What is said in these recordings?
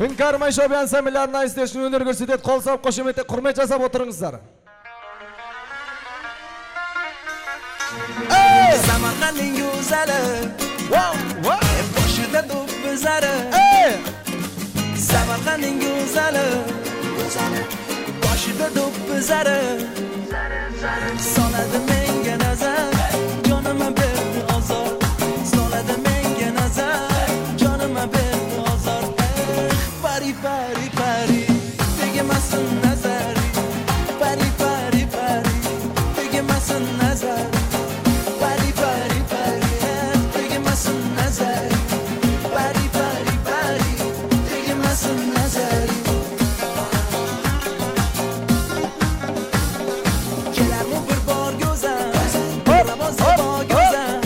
Hünkar Mayşobi ansamblelerine isteşini öneri görsetet, kol sağıp koşumete kurmet жасап oturыңыздар. Zamanın güzeli, boşuna dubuzları. Zamanın güzeli, boşuna dubuzları. Soladı menge nazar, canıma verdi azar. Soladı menge nazar, canıma verdi azar. Pari pari pari, tegemasın nazari. Pari pari pari, tegemasın nazari. Pari pari pari, tegemasın nazari. Pari pari pari, tegemasın nazari. Keler mi bir bar gözem, dilrabazı bar gözem.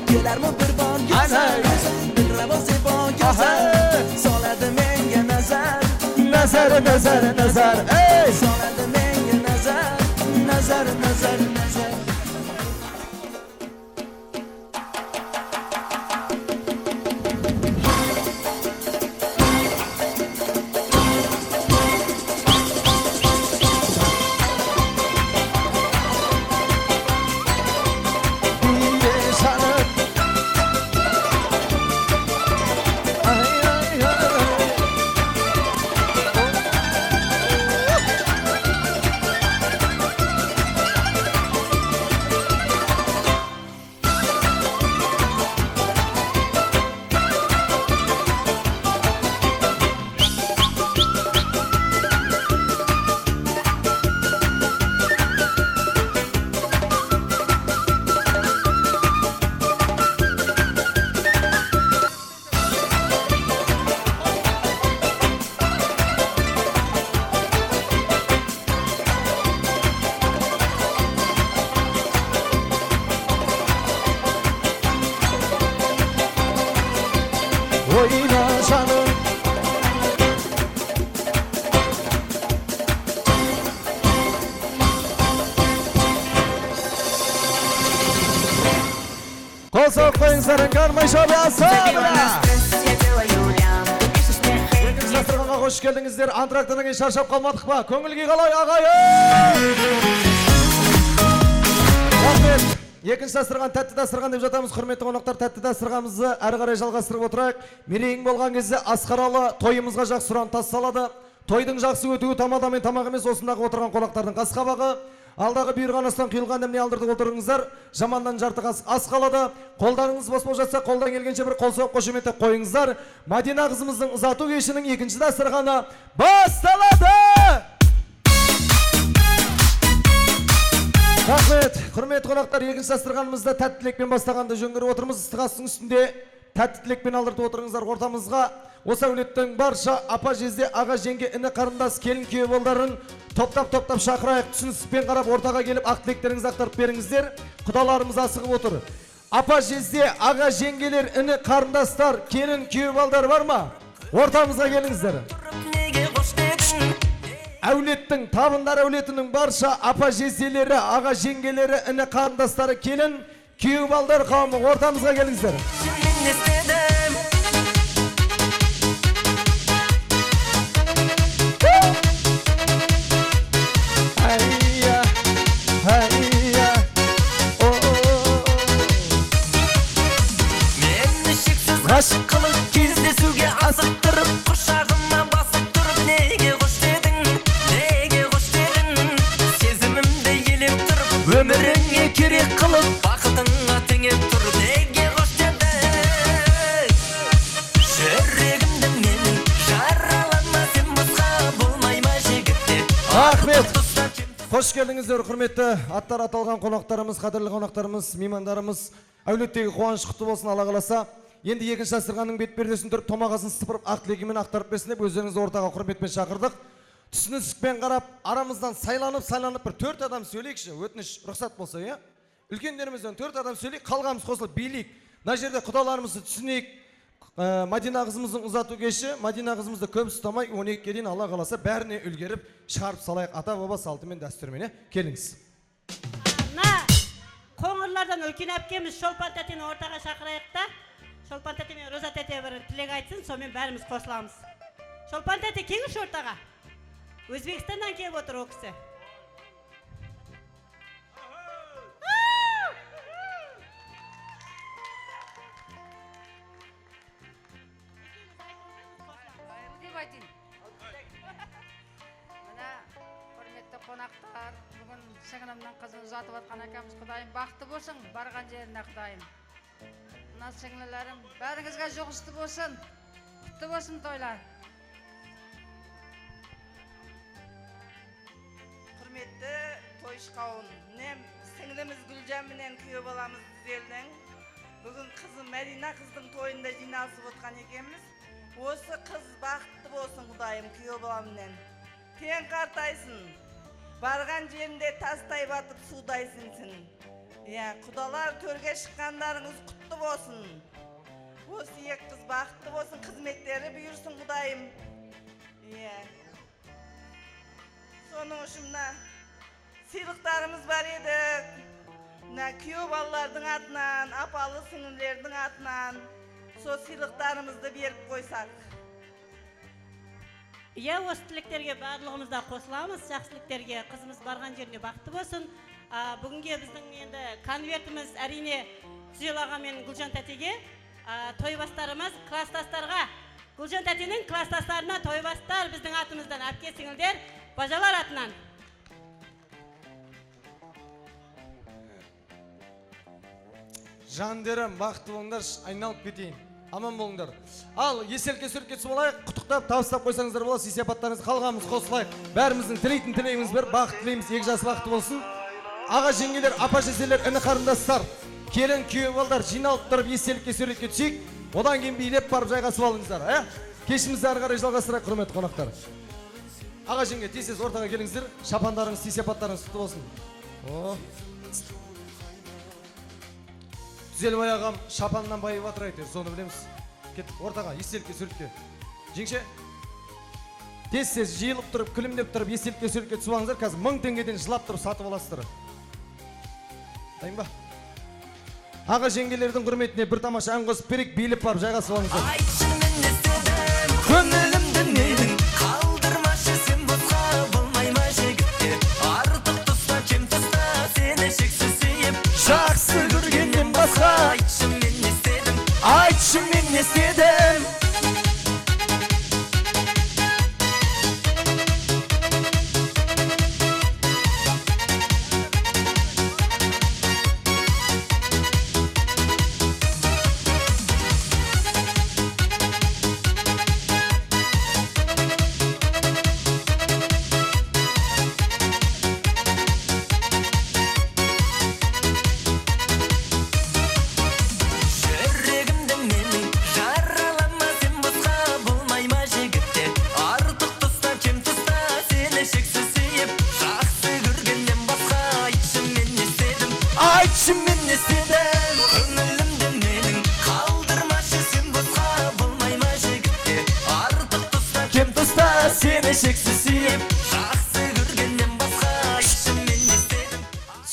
Keler mi bir bar gözem, dilrabazı bar gözem. Soladı menge nazar, Nazar, nazar, nazar. soladı menge nazar, nazar, nazar, nazar. Oyna şanım. Kol sağıp koyuңыздар, Hünkar Mayşobi ansambleleri. Састырғанға қош келдіңіздер. Антрактан кейін шаршап қалмадық па? Көңілге қалай ағайын? Рахмет. Екінші дастырған, тәтті дастырған деп жатамыз. Құрметті қонақтар, тәтті дастырғанымызды әрі қарай жалғастырып отырайық. Мерейің болған кезде асқаралы тойымызға жақсы сұран тасталады. Тойдың жақсы өтуі тамада мен тамақ емес, осындағы отырған қонақтардың қасқабағы. Алдағы бұйырған астан құйылған дәміне алдыртып отырыңыздар. Жамандан жарты ас қалады. Қолдарыңыз бос болып жатса, қолдан келгенше бір қол соғып қошеметтеп қойыңыздар. Мадина қызымыздың ұзату кешінің екінші дастырғаны басталады. Рахмет, құрметті қонақтар, екінші дастырғанымызда тәтті тілекпен бастағанды жөн көріп отырмыз. Ыстық астың үстінде тәтті тілекпен алдыртып отырыңыздар ортамызға. Осы әулеттің барша апа жезде, аға жеңге, іні қарындас, келін күйеу болдарын топтап шақырайық. Түсіністікпен қарап ортаға келіп ақ тілектеріңізді ақтарып беріңіздер. Құдаларымыз асығып отыр. Апа жезде, аға жеңгелер, іні қарындастар, келін күйеу болдар бар ма? Ортамызға келіңіздер. Әулеттің, табындар әулетінің барша апа жезделері, аға жеңгелері, іні қарындастары, келін күйеу болдар қауымы, ортамызға келіңіздер. Ғашық қылып кездесуге асықтырып, құшағыма басып тұрып, неге қош дедің, неге қош дедің, сезімімді елеп тұрып, өміріңе керек қылып, бақытыңа теңеп тұр, неге қош дедің, жүрегімді менің жараланма сен басқа болмай ма жігітте. Рахмет. Қош келдіңіздер, құрметті аттар аталған қонақтарымыз, қадірлі қонақтарымыз, меймандарымыз. Әулеттегі қуаныш құтты болсын, Алла қаласа. Енді екінші дастырғанның бет-пердесін түріп, томағасын сыпырып, ақ тілегімен ақтарып берсін деп өздеріңізді ортаға құрметпен шақырдық. Түсіністікпен қарап, арамыздан сайланып бір 4 адам сөйлейікші, өтініш рұқсат болса, иә? Үлкендерімізден 4 адам сөйлейік, қалғанымыз қосылып билейік. Мына жерде құдаларымызды түсінейік. Мадина қызымыздың ұзату кеші, Мадина қызымызды көп ұстамай, 12-ге дейін Алла қаласа бәріне үлгеріп шығарып салайық. Ата баба салтымен, дәстүрмен, келіңіз. Қоңырлардан үлкен әпкеміз Шолпан тәтені ортаға шақырайық та. Шолпан тәте мен Роза тәте бір тілек айтсын, сонымен бәріміз қосыламыз. Шолпан тәте кеңіш ортаға. Өзбекстаннан келіп отыр о кісі. Деп айтайын. Мына құрметті қонақтар, бүгін сіңілімнің қызын ұзатып жатқан әкеміз Құдайым бақытты болсын, барған жеріне Құдайым. Мына сіңілілерім бәріңізге жұғысты болсын, құтты болсын тойлар. Құрметті тойшқауын, нем сіңіліміз Гүлжан менен күйеу баламыз түзелдің. Бүгін қызым Мәдина қыздың тойында жиналысып отқан екенбіз. Осы қыз бақытты болсын Құдайым күйеу баламмен. Тең қартайсын. Барған жерінде тастай батып судай сіңсін. Құдалар төрге шыққандарыңыз құтты болсын. Осы ек қыз бақытты болсын, қызметтері бұйырсын Құдайым. Соның үшімна сыйлықтарымыз бар еді. Күйеу балалардың атынан, апалы сіңілердің атынан со сыйлықтарымызды беріп қойсақ. Осы тілектерге барлығымыз да қосыламыз. Жақсылықтерге қызымыз барған жеріне бақытты болсын. Бүгінге біздің енді конвертіміз әрине Түзел аға мен Гүлжан тәтеге, тойбастарымыз класстастарға, Гүлжан тәтенің класстастарына тойбастар біздің атымыздан әпке сіңілдер бажалар атынан. Жандерім, бақытты болыңдар, айналып кетейін. Аман болыңдар. Ал, еселке сүркетсі болайық, құттықтап, табыстап қойсаңыздар болады, есепаттарыңыз қалғамыз қосылайық. Бәріміздің тілейтін тілейіміз бір, бақыт тілейміз, екі жасы бақытты болсын. Аға жеңгелер, апа жеселер, іні қарындастар, келін күйеу балдар жиналып тұрып еселке суретке түсейік. Одан кейін билеп барып жайғасып алыңыздар. Кешімізді ары қарай жалғастырайық, құрметті қонақтар. Аға жеңге, тез ортаға келіңіздер, шапандарыңыз, есепаттарыңыз құтты болсын. Түзелбай ағам шапаннан байып атыр айтыр, соны білеміз. Кеттік ортаға, еселке суретке. Жеңше, тез жиылып тұрып, күлімдеп тұрып, еселке суретке түсіп алыңыздар, қазір 1000 теңгеден жылап тұрып сатып аласыздар. Дайын ба? Аға жеңгелердің құрметіне бір тамаша ән қосып берейік, билеп барып жайғасып алыңыздар. Айтшы мен не істедім, көңілімді менің, қалдырмашы сен босқа, болмай ма жігітте, артық тұста, кем тұста, сені шексіз сүйіп, жақсы көргеннен басқа. Айтшы мен не істедім, айтшы мен не істедім.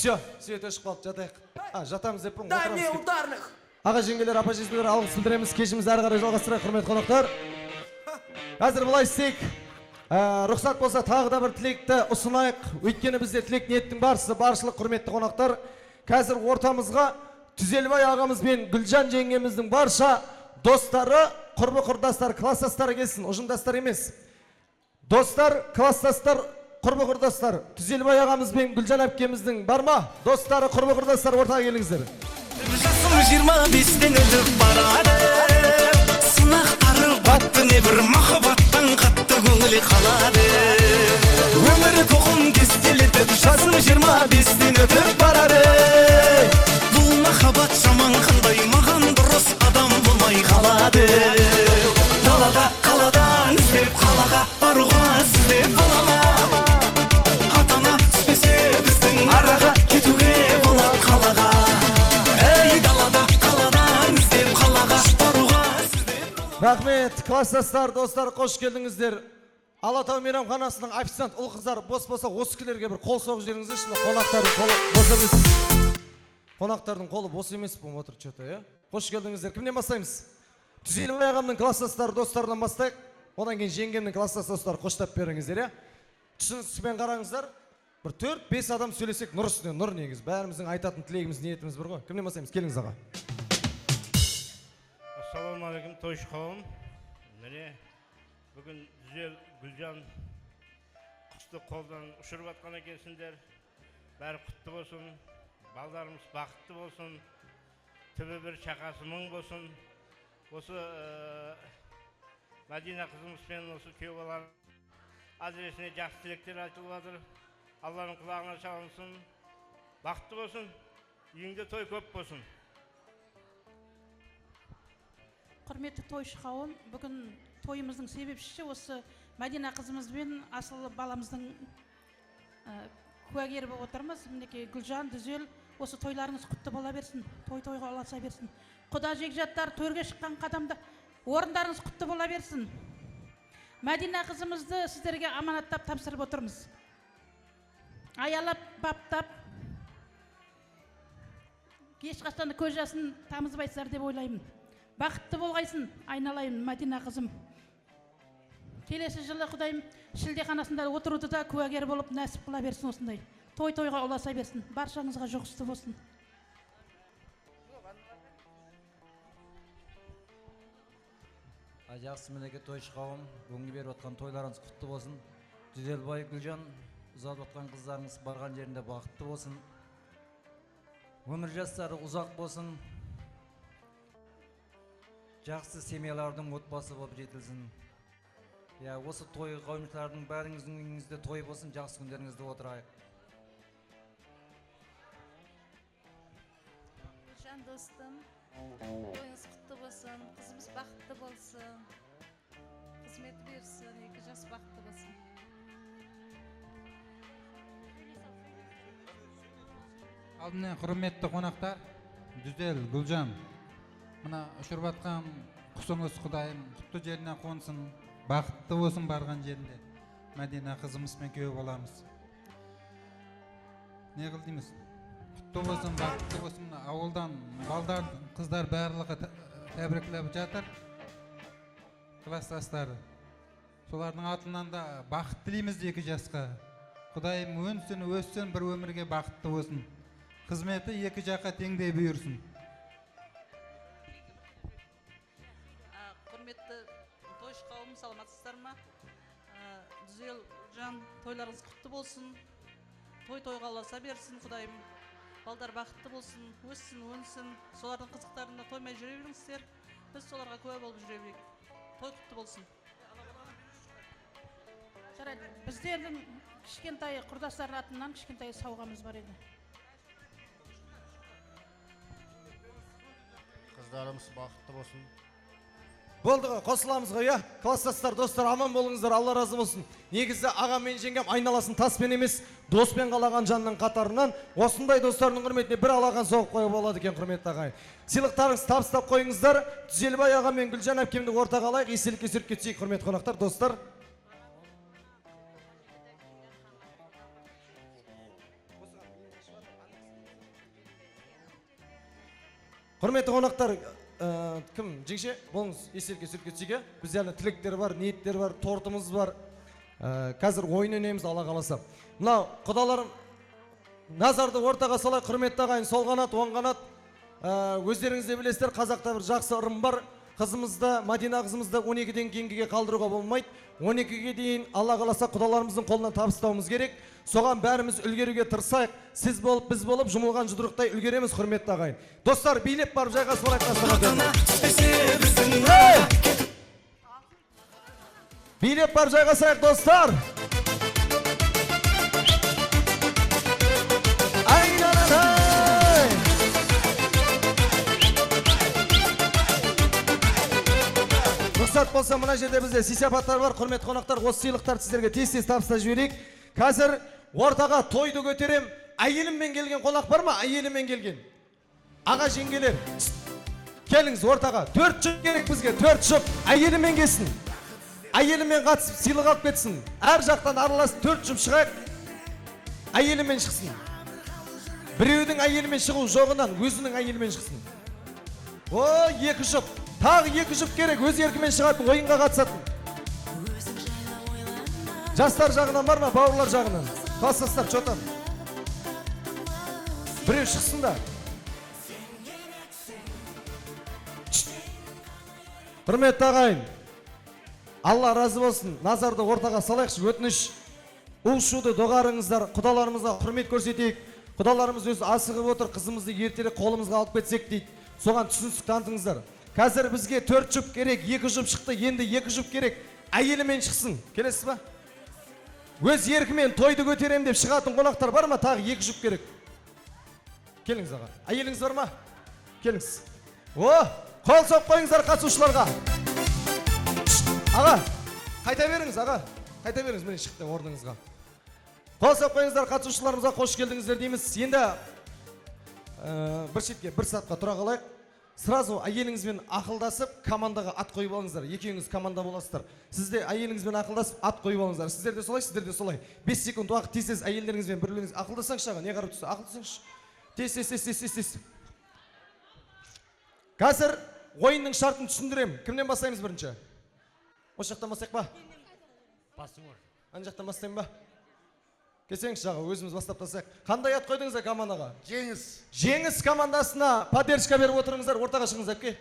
Все, свет өшіп қалды, жатайық. Жатамыз деп отырамыз. Аға жеңгелер, апа жеселер, алғыс білдіреміз, кешімізді ары қарай жалғастырайық, құрметті қонақтар. Қазір былай істейік. Рұқсат болса тағы да бір тілекті ұсынайық. Өйткені бізде тілек ниеттің баршылық құрметті қонақтар. Қазір ортамызға Түзелбай ағамыз бен Гүлжан жеңгеміздің барша достары, құрбы құрдастар, класстастары келсін, ұжымдастар емес. Достар, класстастар, құрбы құрдастар, Түзелбай ағамыз бен Гүлжан әпкеміздің бар ма? Достары, құрбы құрдастар, ортаға келіңіздер. Жасым 25-тен өтіп барады, сынақтары батты, небір махаббаттан қатты көңілі қалады. Өмірі тоқым кестелетіп, жасым 25-тен өтіп барады. Бұл махаббат жаман қандай, маған дұрыс адам болмай қалады. Далада қаладан іздеп, қалаға баруға сіздеп болама. Атана түспесе біздің араға кетуге болады қалаға. Рахмет, класстастар, достар, қош келдіңіздер. Алатау мейрамханасының официант ұл қыздар бос болса осы кілерге бір қол соғып жіберіңіздер. Қонақтардың қолы бос емес. Қонақтардың қолы бос емес болып отыр что-то, Қош келдіңіздер. Кімнен бастаймыз? Түзелбай ағамның класстастары, достарынан бастайық. Одан кейін жеңгемнің класстас достары қоштап беріңіздер, иә? Түсініспен қараңыздар. Бір 4-5 адам сөйлесек нұр үстіне нұр негіз. Бәріміздің айтатын тілегіміз, ниетіміз бір ғой. Кімнен бастаймыз? Келіңіз аға. Ассалаумағалейкум, тойшы қауым. Міне, бүгін Дүзел Гүлжан құсты қолдан ұшырып атқан екенсіңдер. Бәрі құтты болсын, балдарымыз бақытты болсын, түбі бір шақасы мың болсын. Осы Мәдина қызымызбен осы күйеу баланың адресіне жақсы тілектер айтылып жатыр. Алланың құлағына шалынсын, бақытты болсын, үйіңде той көп болсын. Құрметті тойшы қауым, бүгін тойымыздың себепшісі осы Мәдина қызымызбен асыл баламыздың куәгері болып отырмыз. Мінекей Гүлжан, Дүзел, осы тойларыңыз құтты бола берсін, той-тойға ұласа берсін. Құда жекжаттар, төрге шыққан қадамда орындарыңыз құтты бола берсін. Мәдина қызымызды сіздерге аманаттап тапсырып отырмыз. Аялап, баптап, ешқашан көз жасын тамызбайсыздар деп ойлаймын. Бақытты болғайсын, айналайын Мәдина қызым. Келесі жылы Құдайым шілдеханасында отыруды да куәгер болып нәсіп қыла берсін осындай. Той-тойға ұласа берсін. Баршаңызға жұғысты болсын. Жақсы мінеке тойшы қауым, бүгінгі беріп отқан тойларыңыз құтты болсын. Дүзелбай, Гүлжан, ұзатып отқан қыздарыңыз барған жерінде бақытты болсын. Өмір жастары ұзақ болсын. Жақсы семьялардың отбасы болып жетілсін. Осы той қауымшылардың бәріңіздің үйіңізде той болсын, жақсы күндеріңізде отырайық. Гүлжан достым, тойыңыз құтты болсын, қызымыз бақытты болсын, қызмет берсін, екі жас бақытты болсын. Алдымен құрметті қонақтар, Дүзел, Гүлжан, мына ұшырып атқан құсыңыз Құдайым құтты жеріне қонсын, бақытты болсын барған жерінде. Мәдина қызымызбен күйеу боламыз. Не қыл дейміз? Құтты болсын, бақытты болсын. Ауылдан балдар, қыздар барлығы тәбіріклеп жатыр. Класстастары. Солардың атынан да бақыт тілейміз екі жасқа. Құдайым өнсін, өссін, бір өмірге бақытты болсын. Қызметі екі жаққа теңдей бұйырсын. Құрметті тойшы қауым, саламатсыздар ма? Дүзел, Жан, тойларыңыз құтты болсын. Той-тойға ұласа берсін, Құдайым. Балдар бақытты болсын, өссін, өнсін. Солардың қызықтарына тоймай жүре беріңіздер. Біз соларға куә болып жүре берейік. Той құтты болсын. Жарайды, біздердің кішкентай құрдастардың атынан кішкентай сауғамыз бар еді. Қыздарымыз бақытты болсын. Болды ғой, қосыламыз ғой, иә? Класстастар, достар, аман болыңыздар, Алла разы болсын. Негізі ағам мен жеңгем айналасын таспен емес, доспен қалаған жанның қатарынан осындай достарының құрметіне бір алаған соғып қойып болады екен, құрметті ағайын. Сыйлықтарыңыз табыстап қойыңыздар. Дүзелбай аға мен Гүлжан әпкемді ортаға алайық, естелікке сүріп кетсек, құрметті қонақтар, достар. Құрметті қонақтар, кім жеңше болыңыз, естелікке сүріп кетсек, бізде әлі тілектер бар, ниеттер бар, тортымыз бар. Қазір ойын өнеміз, Алла қаласа. Мынау құдаларым назарды ортаға салай, құрметті ағайын, сол қанат, оң қанат. Өздеріңізде білесіздер, қазақта бір жақсы ырым бар. Қызымызды, Мәдина қызымызды 12-ден кейінгіге қалдыруға болмайды. 12-ге дейін Алла қаласа құдаларымыздың қолынан табыстауымыз керек. Соған бәріміз үлгеруге тырысайық. Сіз болып, біз болып, жұмылған жұдырықтай үлгереміз, құрметті ағайын. Достар, билеп барып жайғасып алайық. Билеп барып жайғасайық, достар. Рұқсат болса, мына жерде бізде сый-сияпаттар бар, құрметті қонақтар, осы сыйлықтарды сіздерге тез-тез табыстап жіберейік. Қазір ортаға тойды көтерем. Әйеліммен келген қонақ бар ма? Әйеліммен келген. Аға жеңгелер, келіңіз ортаға. 4 жұп керек бізге, 4 жұп. Әйелімен келсін. Әйелімен қатысып сыйлық алып кетсін. Әр жақтан араласып 4 жұп шығайық. Әйелімен шықсын. Біреудің әйелімен шығу жоғынан өзінің әйелімен шықсын. О, 2 жұп. Тағы 2 жұп керек, өз еркімен шығатын, ойынға қатысатын. Жастар жағынан бар ма, бауырлар жағынан? Класстастар, чотан. Біреу шықсын да. Құрметті ағайын, Алла разы болсын, назарды ортаға салайықшы, өтініш. Ұлшуды доғарыңыздар, құдаларымызға құрмет көрсетейік. Құдаларымыз өзі асығып отыр, қызымызды ертелі қолымызға алып кетсек дейді. Соған түсіністік танытыңыздар. Қазір бізге 4 жұп керек, 2 жұп шықты, енді 2 жұп керек. Әйелімен шықсын. Келесіз ба? Өз еркімен тойды көтерем деп шығатын қонақтар бар ма? Тағы 2 жұп керек. Келіңіз аға. Әйеліңіз бар ма? Келіңіз. Қол соқ қойыңыздар қатысушыларға. Аға, қайта беріңіз, аға. Қайта беріңіз, міне шықты орныңызға. Қол соқ қойыңыздар қатысушыларымызға қош келдіңіздер дейміз. Енді бір шетке, бір сатқа тұра қалайық. Сразу әйеліңізбен ақылдасып, командаға ат қойып алыңыздар. Екеуіңіз команда боласыздар. Сізде әйеліңізбен ақылдасып, ат қойып алыңыздар. Сіздер де солай, сіздер де солай. 5 секунд уақыт тез әйелдеріңізбен бірлеріңіз ақылдасаңшы аға, не қарап тұрсыз? Ақылдасаңшы. Тез. Қазір ойынның шартын түсіндірем. Кімнен бастаймыз бірінші? Осы жақтан бастайық ба? Басыңыр. Ана жақтан бастайым ба? Келсеңші аға, өзіміз бастап тастайық. Қандай ат қойдыңыздар командаға? Жеңіс. Жеңіс командасына поддержка беріп отырыңыздар, ортаға шығыңыздар, әпке.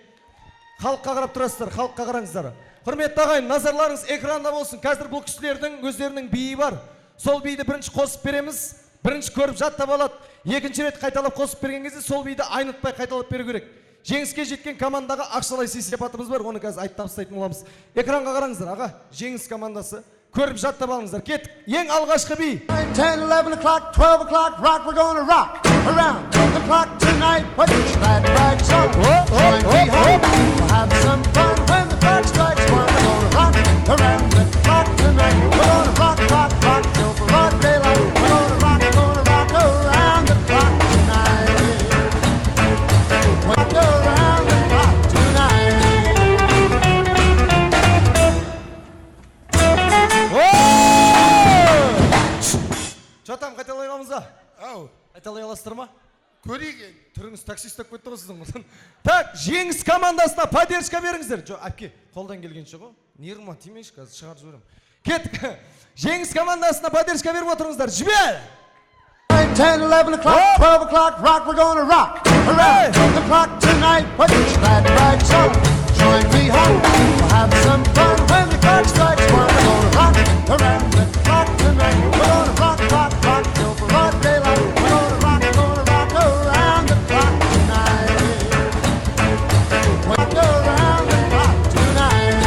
Халыққа қарап тұрасыздар, халыққа қараңыздар. Құрметті ағайын, назарларыңыз экранда болсын. Қазір бұл кісілердің өздерінің биі бар. Сол биді бірінші қосып береміз. Бірінші көріп жаттап алады. Екінші рет қайталап қосып берген кезде сол биді айнытпай қайталап беру керек. Жеңіске жеткен командаға ақшалай сый-сияпатымыз бар, оны қазір айтып табыстайтын боламыз. Экранға қараңыздар, аға. Жеңіс командасы. Көріп жаттап алыңыздар. Кеттік. Ең алғашқы би. 10, 11 o'clock, 12 o'clock, rock, we're gonna rock around the clock tonight. Put that right song. Join me home. We'll have some fun when the clock strikes 1. We're gonna rock around the clock tonight. We're gonna rock till broad daylight. We're gonna rock around the clock tonight. Rock around the clock tonight. Жатам, қайталай аламыз ба? Ау, Қайталай аласыздар ма? көрейген. Түріңіз таксистеп кетті ғой сіздің ғой. Так, жеңіс командасына поддержка беріңіздер. Жоқ, әпке, қолдан келгенше ғой. Нервыма тимейші, қазір шығарып жіберем. Кеттік. Жеңіс командасына поддержка беріп отырыңыздар. Жібер! 10, 11 o'clock, 12 o'clock, rock, we're gonna rock around the clock tonight. Put that right song. Join me home. We'll have some fun when the clock strikes 1. We're gonna rock around the clock tonight. We're gonna rock till broad daylight. We're gonna rock around the clock tonight. Rock around the clock tonight.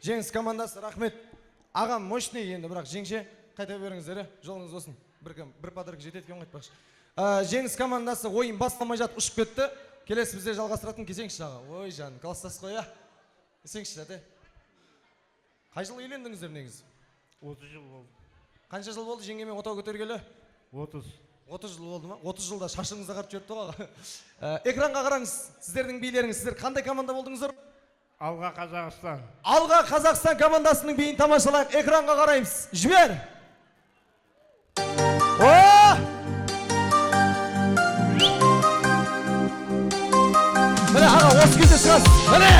Жеңіс командасы, рахмет. Ағам мощный енді, бірақ жеңше қайта беріңіздер, жолыңыз болсын. Бір подарок жетеді екен қайтпақшы. Жеңіс командасы ойын бастамай жатып ұшып кетті. Келесі бізде жалғастыратын кесеңші аға. Ой жаным, класстас қой, а? Кесеңші жәте. Қай жыл үйлендіңіздер негіз? 30 жыл болды. Қанша жыл болды жеңгемен отау көтергелі? 30. 30 жыл болды ма? 30 жылда шашыңызды қарып жүріпті ғой. Экранға қараңыз, сіздердің билеріңіз, сіздер қандай команда болдыңыздар? Алға Қазақстан. Алға Қазақстан командасының биін тамашалайық. Экранға қараймыз. Жібер! Міне аға, осы кезде шығасыз. Міне!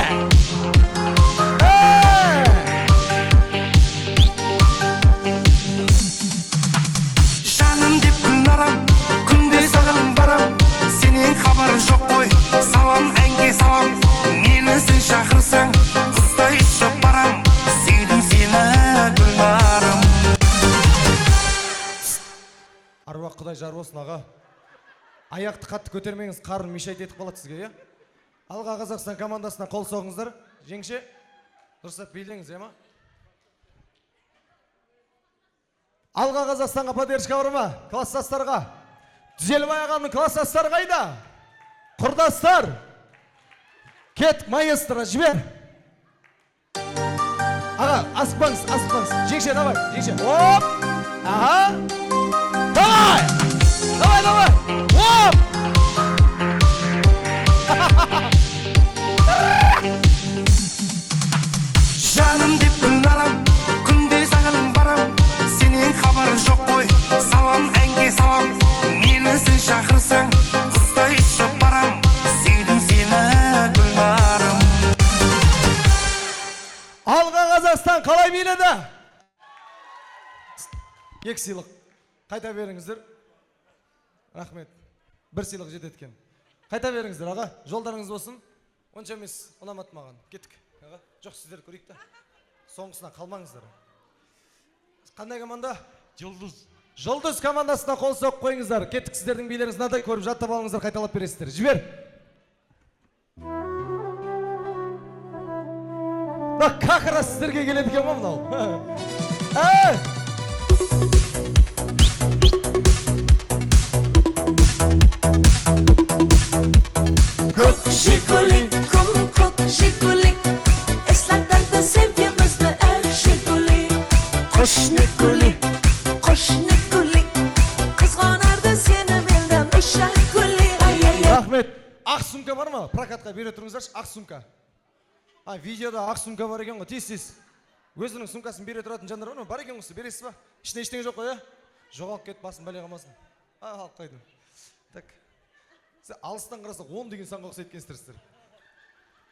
Жаным деп күн арам, күнде саған барам. Сенен хабарым жоқ қой, салам әнге салам. Мені сен шақырсаң, құстай ұшып барам. Сүйдім сені гүлнарым. Аруақ Құдай жар болсын аға. Аяқты қатты көтермеңіз, қарын мешайт етіп қалады сізге, е? Алға Қазақстан командасына қол соғыңыздар. Жеңше, дұрыстап билдеңіз, е ма? Алға Қазақстанға поддержка бар ма? Класстастарға. Түзелбай ағамның класстастары қайда? Құрдастар. Кет, маэстро, жібер. Аға, асықпаңыз. Жеңше, давай, жеңше. Оп! Аха! Давай! Оп! Жаным деп күн арам, күнде саған барам. Сенен хабарым жоқ қой, салам әнге салам. Мені сен шақырсаң, құстай ұшып барам. Сүйдім сені гүлнарым. 2 сыйлық. Қайта беріңіздер. Рахмет. 1 сыйлық жетеді екен. Қайта беріңіздер, аға. Жолдарыңыз болсын. Онша емес, ұнамады маған. Кеттік. Аға, жоқ, сіздер көрейік та. Соңғысына қалмаңыздар. Қандай команда? Жұлдыз. Жұлдыз командасына қол соғып қойыңыздар. Кеттік, сіздердің билеріңіз мынадай, көріп жаттап алыңыздар, қайталап бересіздер. Жібер. Как раз сіздерге келеді екен ма мынау? Jiguli, kum jiguli. Eslatlarda sevgimizni jiguli. Qo'shnikuli, qo'shnikuli. Qizg'onardi seni mendan o'sha guli. Рахмет. Ақ сумка бар ма? Прокатқа бере тұрыңыздаршы, ақ сумка. Видеода ақ сумка бар екен ғой, тез. Өзінің сумкасын бере тұратын жандар бар ма? Бар екен ғой, бересіз ба? Ішінде ештеңе жоқ қой, жоғалып кетіп басын бәле қалмасын. Алып қойдым. Так. Алыстан қарасақ 10 деген санға ұқсайды екенсіздер.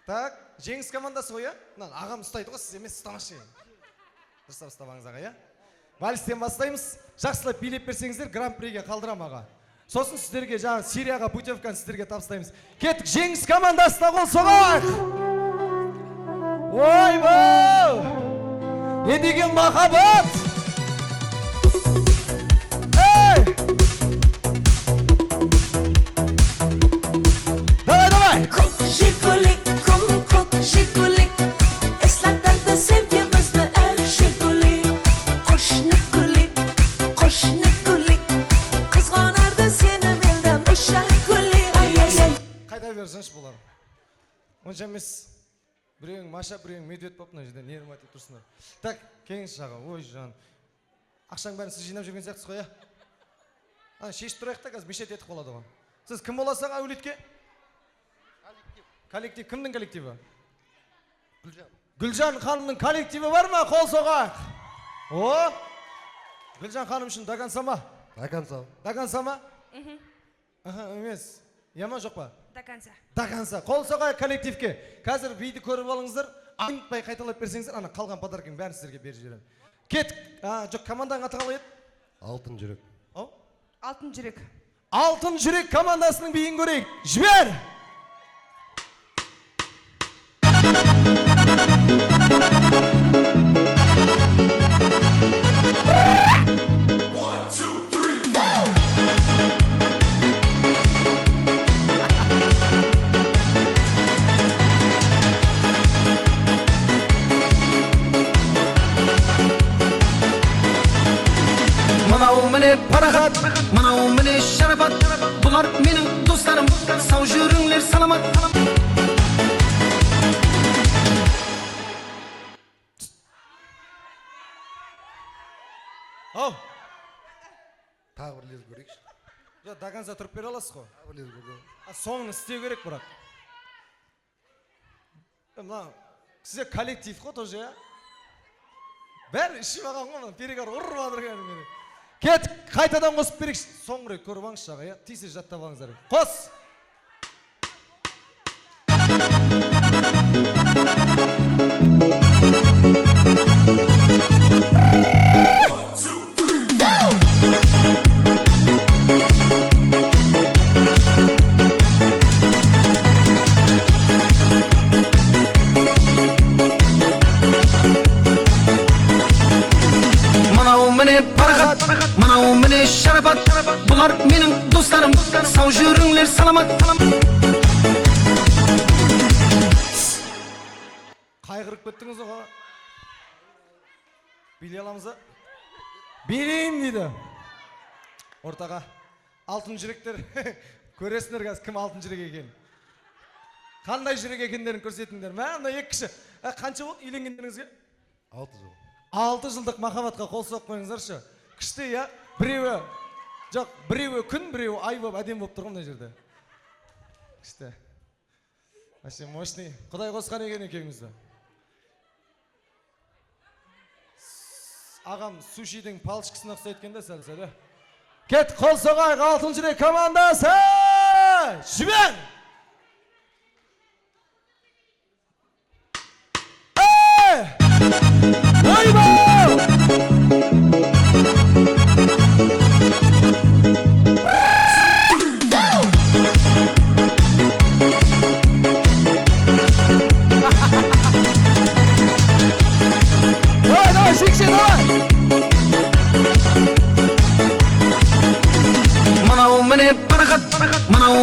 Так, жеңіс командасы ғой, ағам ұстайды ғой, сіз емес ұстамашы. Дұрыстап ұстамаңыз аға, Вальстен бастаймыз. Жақсылап билеп берсеңіздер, гран-приге қалдырам аға. Сосын сіздерге жаңа Сирияға путевканы сіздерге табыстаймыз. Кеттік, жеңіс командасына қол соғайық. Ойбай! Не деген махаббат! Давай! Jiguli, kum jiguli. Eslatlarda sevgimizni jiguli. Qo'shnikuli, qo'shnikuli. Qizg'onardi seni mendan o'sha guli. Қайта берсінші бұлар. Онша емес. Біреуің Маша, біреуің медведь болып, мына жерде нервім айтып тұрсыңдар. Так, келіңізші аға, ой жан. Ақшаң бәрін сіз жинап жүрген сияқтысыз ғой, шешіп тұрайық та, қазір мешет етіп болады ғой. Сіз кім боласың әулетке? Коллектив. Кімдің коллективі? Гүлжан ханымның коллективі бар ма? Қол соғайық. О! Гүлжан ханым үшін дагансама? Дагансама? Емес. Яма жоқ па? Даганса. Қол соғайық коллективке. Қазір биді көріп алыңыздар. Айнытпай қайталап берсеңіздер, ана қалған подаркың бәрін сіздерге беріп жіберемін. Кеттік. Жоқ, команданың аты қалай еді? Алтын жүрек. Алтын жүрек. Алтын жүрек командасының биін көрейік. Жібер! Мынау міне парахат, мынау міне шарапат. Бұлар менің достарым, сау жүріңлер саламат. Ау! Тағы бір лез көрейікші. Даганса тұрып бере аласыз ғой? Тағы бір лез көрейік. Соңын істеу керек бірақ. Сізде коллектив қой тоже, бәрі ішіп аған ғой, перегар ұрып адырған мені. Кет, қайтадан қосып берейікші. Соң рет көріп аңызшы аға, тисе жаттап аңыздар. Қос! Мынау міне шарапат, бұлар менің достарым, сау жүріңлер саламат. Қайғырып кеттіңіз оға. Билей аламыз ба? Билейін дейді. Ортаға алтын жүректер көресіңдер қазір кім алтын жүрек екен. Қандай жүрек екендерін көрсетіңдер. Мына екі кіші. Қанша болды үйленгендеріңізге? 6 жыл. 6 жылдық махаббатқа қол соғып қойыңыздаршы. Күшті, біреуі жоқ, біреуі күн, біреуі ай болып әдем болып тұрған мына жерде. Күшті. Вообще мощный. Құдай қосқан екен екеуіңізді. Ағам сушидің палшықсына ұқсайды екен де сәл-сәл. Кет, қол соғайық, алтын жүрек командасы! Жібер! Ойбау!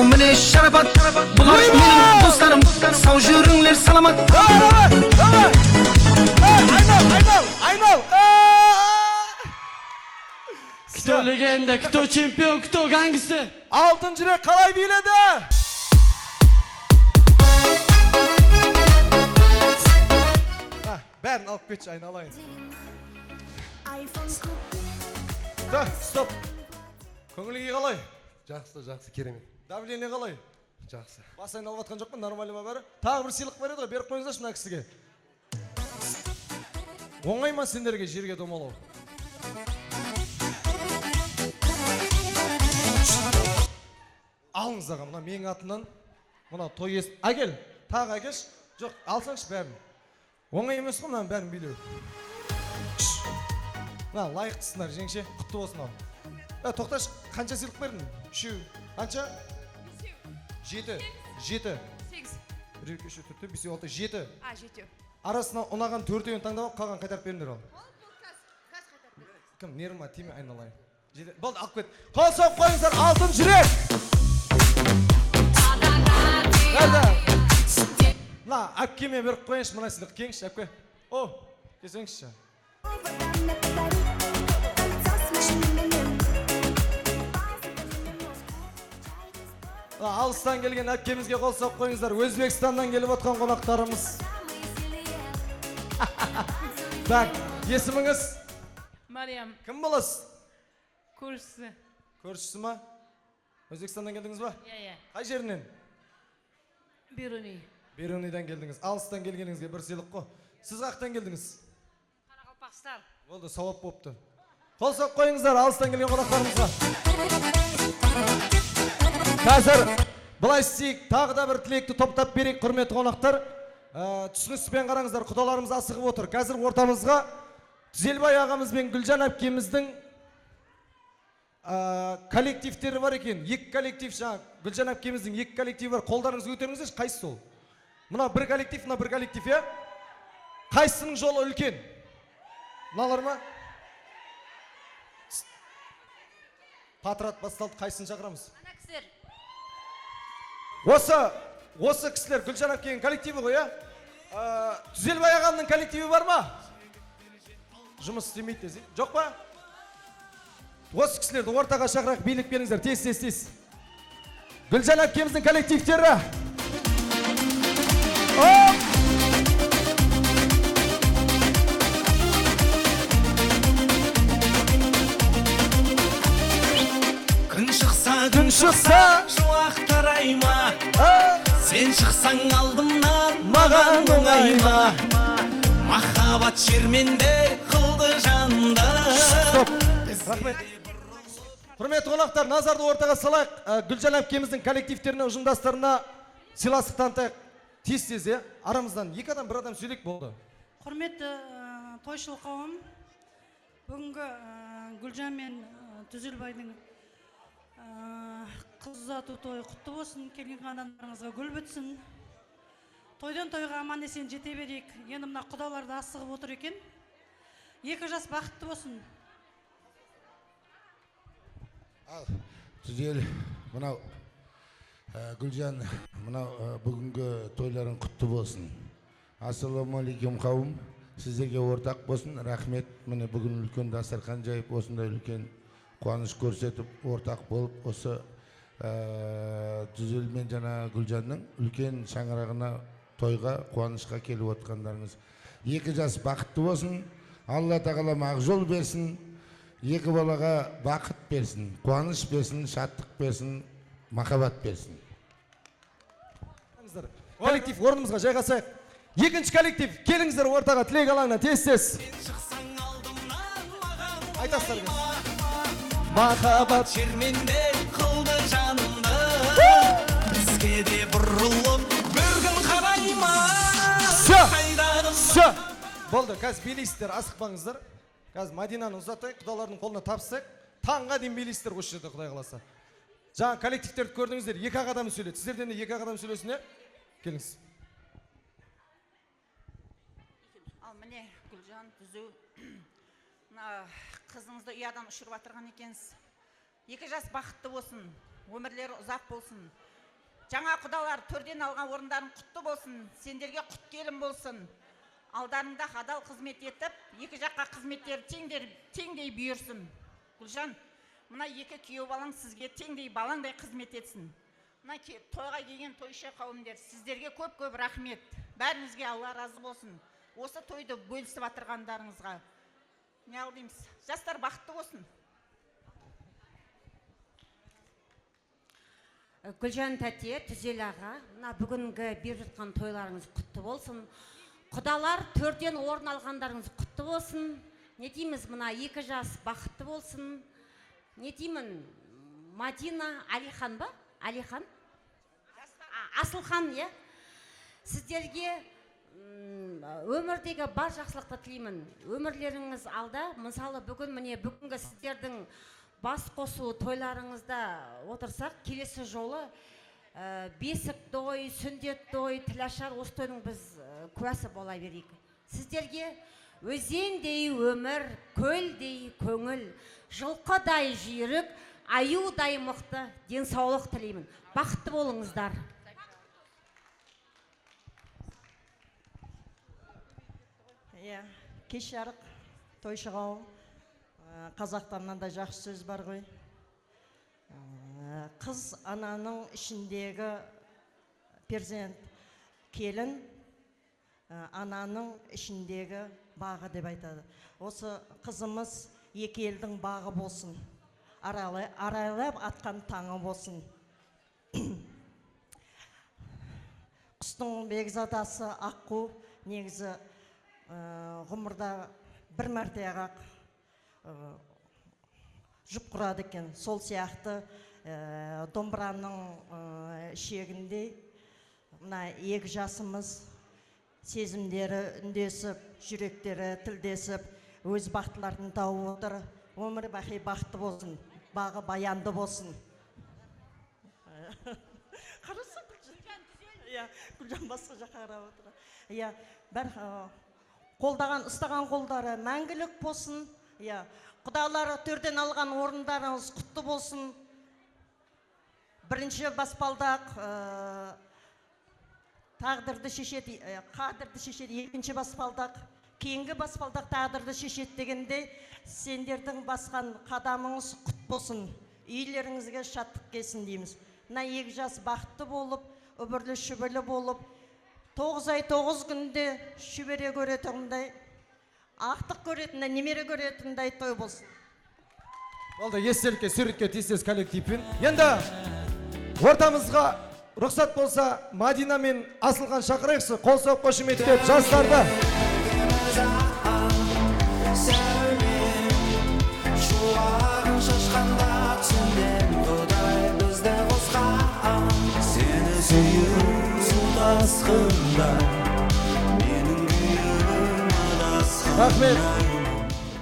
міне шарапат бұлар менің достарым сау жүріңлер саламат Айнал! Кто легенда, кто чемпион, кто гангстер? Алтын жүрек қалай биледі? Бәрін алып кетші, айналайын. Стоп. Көңілге қалай? Жақсы, керемет. Давление қалай? Жақсы. Бас айналып атқан жоқ па, нормально ба бәрі? Тағы бір сыйлық бар еді ғой, беріп қойыңыздаршы мына кісіге. Оңай ма сендерге жерге домалау? Алыңыз аға, мына менің атынан, мына той ес... Әкел, тағы әкелші. Жоқ, алсаңшы бәрін. Оңай емес қой мынаны бәрін билеу. Мына лайықтысыңдар, жеңше, құтты болсын ал. Тоқташ, қанша сыйлық бердің? 3, қанша? 7. 7. 8. 1, 2, 3, 4, 5, 6, 7. 7. Арасына ұнаған 4-еуін таңдап, қалған қайтарып беріңдер ал. Кім, неріма, тиме айналайын. Болды, алып кет. Қол соғып қойыңыздар, алтын жүрек! Мына, әпкеме беріп қойыңызшы, мына сыйлық кеңші, әпке. О, кесеңізші. Алыстан келген әпкемізге қол соғып қойыңыздар. Өзбекстаннан келіп отқан қонақтарымыз. Так, есіміңіз? Мариям. Кім боласыз? Көршісі. Көршісі ма? Өзбекстаннан келдіңіз ба? Иә. Қай жерінен? Беруни. Беруниден келдіңіз. Алыстан келгеніңізге бір сыйлық қой. Сіз қақтан келдіңіз? Қарақалпақстан. Болды, сауап болыпты. Қол соғып қойыңыздар алыстан келген қонақтарымызға. Қазір былай істейік, тағы да бір тілекті топтап берейік, құрметті қонақтар. Түсініспен қараңыздар, құдаларымыз асығып отыр. Қазір ортамызға Түзелбай ағамыз бен Гүлжан әпкеміздің коллективтері бар екен. Екі коллектив, Гүлжан әпкеміздің екі коллективі бар. Қолдарыңызды көтеріңіздерші, қайсысы сол? Мына бір коллектив, мына бір коллектив, е? Қайсының жолы үлкен? Мыналар ма? Патрат басталды, қайсысын шақырамыз? Ана кісілер. Осы кісілер Гүлжан әпкенің коллективі ғой, е? Түзелбай ағамның коллективі бар ма? Жұмыс істемейді десе. Жоқ па? Осы кісілерді ортаға шақырақ, билік беріңіздер, тез. Гүлжан әпкеміздің коллективтері. Күн шықса, шуақ тарайма. Сен шықсаң алдымнан, маған оңайма. Махаббат шерменде қылды жанды. Рахмет. Құрметті қонақтар, назарды ортаға салайық. Гүлжан әпкеміздің коллективтеріне, ұжымдастарына сыйластық танытайық. Тез, арамыздан екі адам, бір адам сөйлек болды. Құрметті тойшыл қауым, бүгінгі Гүлжан мен Түзелбайдың қыз ұзату тойы құтты болсын, келген адамдарыңызға гүл бітсін. Тойдан тойға аман есен жете берейік. Енді мына құдаларды асығып отыр екен. 2 жас бақытты болсын. Ал, Түзел, мынау Гүлжан, мынау бүгінгі тойларың құтты болсын. Ассалаумағалейкум қауым, сіздерге ортақ болсын. Рахмет, міне бүгін үлкен дастархан жайып, осындай үлкен қуаныш көрсетіп, ортақ болып, осы Түзел мен жана Гүлжанның үлкен шаңырағына, тойға, қуанышқа келіп отқандарыңыз. 2 жас бақытты болсын, Алла тағала ақ жол берсін, 2 балаға бақыт берсін, қуаныш берсін, шаттық берсін, махаббат берсін. Коллектив, орнымызға жайғасайық. 2-ші коллектив, келіңіздер ортаға, тілек алаңына, тез. Айтасыздар бен. Махаббат шерменде қылды жанды. Бізге де бұрылып, бір күн қарайма. Все. Болды, қазір билейсіздер, асықпаңыздар. Қазір Мадинаны ұзатайық, құдалардың қолына тапсайық. Таңға дейін билейсіздер осы жерде, құдай қаласа. Жаңа коллективтерді көрдіңіздер, 2 адам сөйледі. Сіздерден де 2 адам сөйлесіне келіңіз. Ал міне Гүлжан, Түзу, қызыңызды ұядан ұшырып атырған екенсіз. 2 жас бақытты болсын, өмірлері ұзақ болсын. жаңа құдалар төрден алған орындарың құтты болсын, сендерге құт келін болсын. Алдарыңда адал қызмет етіп, екі жаққа қызметтер теңдей бұйырсын. Гүлжан, мына екі күйеу балаң сізге теңдей балаңдай қызмет етсін. Мына тойға келген тойшы қауымдер, сіздерге көп рахмет. Бәріңізге Алла разы болсын. Осы тойды бөлісіп атырғандарыңызға. Не алдымыз? Жастар бақытты болсын. Гүлжан тәте, Түзел аға, мына бүгінгі беріп жатқан тойларыңыз құтты болсын. Құдалар төрден орын алғандарыңыз құтты болсын. Не дейміз, мына екі жас бақытты болсын. Не деймін, Мадина, Алихан ба? Алихан? Асылхан, е? Сіздерге өмірдегі бар жақсылықты тілеймін. Өмірлеріңіз алда, мысалы бүгінгі сіздердің бас қосу тойларыңызда отырсақ, келесі жолы бесік той, сүндет той, тілашар, осы тойдың біз куәсі бола берейік. Сіздерге өзендей өмір, көлдей көңіл, жылқыдай жүйрік, аюдай мықты денсаулық тілеймін. Бақытты болыңыздар. Кеш жарық, той шығау. Қазақтарынан да жақсы сөз бар ғой. Қыз ананың ішіндегі перзент, келін ананың ішіндегі бағы деп айтады. Осы қызымыз екі елдің бағы болсын. Арайлап атқан таңы болсын. Құстың бекзадасы аққу, негізі ғұмырда бір мәрте ақ жұп құрады екен. Сол сияқты домбыраның шегінде мына екі жасымыз сезімдері үндесіп, жүректері тілдесіп, өз бақытларын тауып отыр. Өмір бақи бақытты болсын, бағы баянды болсын. Қарасың Гүлжан? Гүлжан басқа жаққа қарап отыр. Бір ұстаған қолдары мәңгілік болсын. Құдалары төрден алған орындарыңыз құтты болсын. Бірінші баспалдақ тағдырды шешеді, қадірді шешеді. Екінші баспалдақ, кейінгі баспалдақ тағдырды шешеді дегенде, сендердің басқан қадамыңыз құт болсын. Үйлеріңізге шаттық келсін дейміз. Мына екі жас бақытты болып, үбірлі шүбірлі болып, 9 ай 9 күнде шүбере көретіндей, ақтық көретіндей, немере көретіндей той болсын. Болды, естелікке, суретке тез коллективпен. Енді ортамызға рұқсат болса, Мадина мен Асылхан шақырайықшы, қол соғып қошеметтеп жастарды. Шуағын шашқанда түсінден Құдай бізді қосқан. Сені сүйу тасқында, менің күйім адасқанда. Рахмет.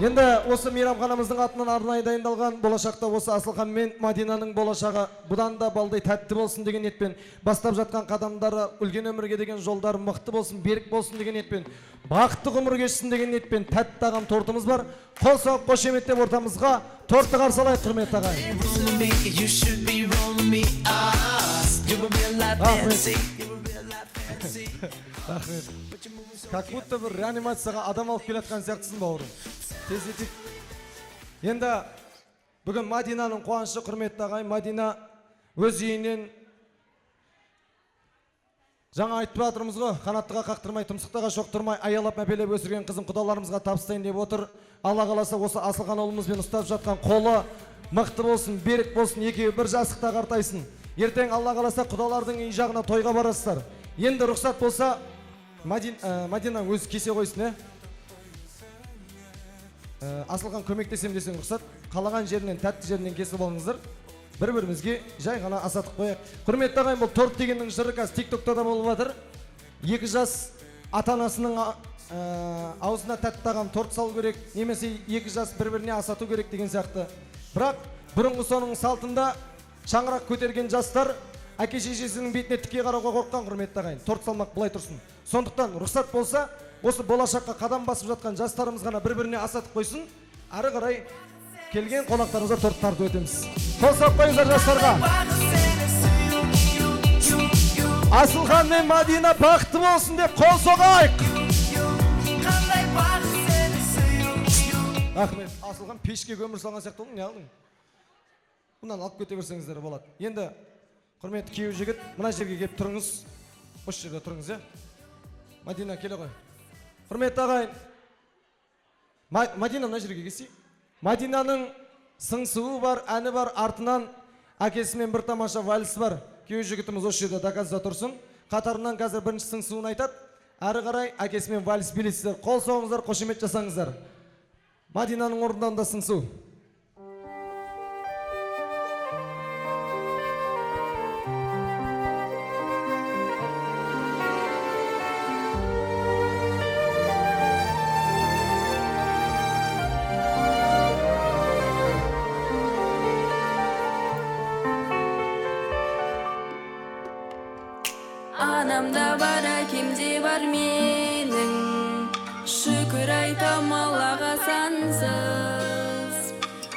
Енді осы мейрамханамыздың атынан арнайы дайындалған болашақта осы Асылхан мен Мадинаның болашағы бұдан да балдай тәтті болсын деген ниетпен, бастап жатқан қадамдары үлкен өмірге деген жолдары мықты болсын, берік болсын деген ниетпен, бақытты ғұмыр кешсін деген ниетпен тәтті тағам тортымыз бар. Қол соғып қошеметтеп ортамызға торты қарсы алайық, құрметті ағайын. Рахмет. Как будто бір реанимацияға адам алып келатқан сияқтысың бауырым. Тездетіп. Енді бүгін Мадинаның қуанышы, құрметті ағайын. Мадина өз үйінен жаңа айтып жатырмыз ғой, қанаттыға қақтырмай, тұмсықтыға шоқтырмай, аялап мәпелеп өсірген қызын құдаларымызға табыстайын деп отыр. Алла қаласа осы Асылхан ұлымызбен ұстап жатқан қолы мықты болсын, берік болсын, екеуі бір жастықта қартайсын. Ертең Алла қаласа құдалардың үй жағына тойға барасыздар. Енді рұқсат болса, Мадина өзі кесе қойсын, Асылхан көмектесем десең рұқсат, қалаған жерінен, тәтті жерінен кесіп болыңыздар. Бір-бірімізге жай ғана асатып қояйық. Құрметті ағайын, бұл торт дегеннің жыры қазір тиктокта да болып жатыр. Екі жас ата-анасының аузына тәтті тағам торт салу керек, немесе екі жас бір-біріне асату керек деген сияқты. Бірақ бұрынғы соның салтында шаңырақ көтерген жастар әке-шешесінің бетіне тіке қарауға қорыққан, құрметті ағайын. Торт салмақ былай тұрсын. Сондықтан рұқсат болса, осы болашаққа қадам басып жатқан жастарымыз ғана бір-біріне асатып қойсын. Ары қарай келген қонақтарымызға торт тартып өтеміз. Қол соғып қойыңыздар жастарға. Асылхан мен Мадина бақытты болсын деп қол соғайық. Қандай бақыт сені сүю. Рахмет. Асылхан пешке көмір салған сияқты болдың, не алдың? Бұнан алып кете берсеңіздер болады. Енді құрметті күйеу жігіт, мына жерге келіп тұрыңыз. Осы жерде тұрыңыз, е? Мадина келе ғой. Құрметті ағайын. Мадина мына жерге келсей. Мадинаның сыңсуы бар, әні бар, артынан әкесімен бір тамаша вальс бар. Күйеу жігітіміз осы жерде доказда тұрсын. Қатарынан қазір бірінші сыңсуын айтады. Әрі қарай әкесімен вальс билейсіздер. Қол соғыңыздар, қошемет жасаңыздар. Мадинаның орындауында сыңсу. Анамда бар, әкемде бар менің, шүкір айтам Аллаға сансыз.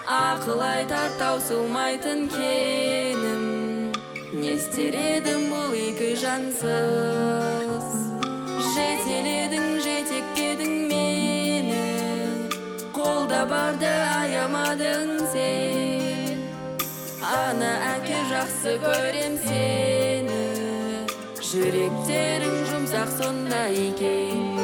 Ақыл айтар таусылмайтын кенім, не істер едім бұл екі жансыз. Жетеледің, жетектедің мені, қолда барды аямадың сен. Ана әке жақсы көрем сені, жүректерің жұмсақ сонда екен.